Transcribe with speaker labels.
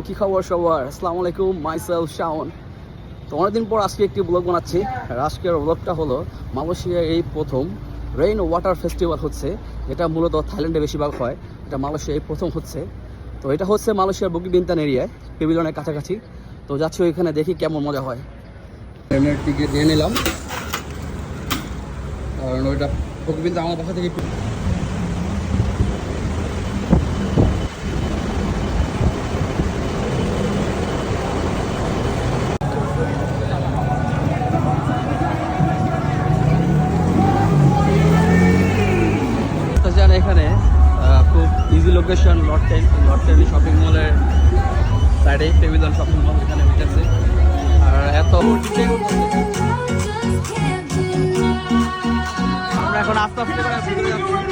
Speaker 1: কি খবর সবার? আসসালামু আলাইকুম, মাইসেলফ শাওন। তো অনেকদিন পর আজকে একটি ব্লগ বানাচ্ছি। আর আজকের ব্লগটা হলো মালয়েশিয়ার এই প্রথম রেইন ওয়াটার ফেস্টিভ্যাল হচ্ছে, যেটা মূলত থাইল্যান্ডে বেশিরভাগ হয়। এটা মালয়েশিয়ায় প্রথম হচ্ছে। তো এটা হচ্ছে মালয়েশিয়ার বুকিট বিন্তান এরিয়ায়, পেভিলিয়নের কাছাকাছি। তো যাচ্ছি ওইখানে, দেখি কেমন মজা হয়। ট্রেনের টিকিট নিয়ে নিলাম, কারণ ওইটা বুকিট বিন্তান আমার বাসা থেকে একটু এখানে খুব ইজি লোকেশন, লট টেন শপিং মলের সাইডে পেভিলিয়ন শপিং মল এখানে হইতেছে। আর এত আমরা এখন আস্তে আস্তে করে ভিতরে যাচ্ছি।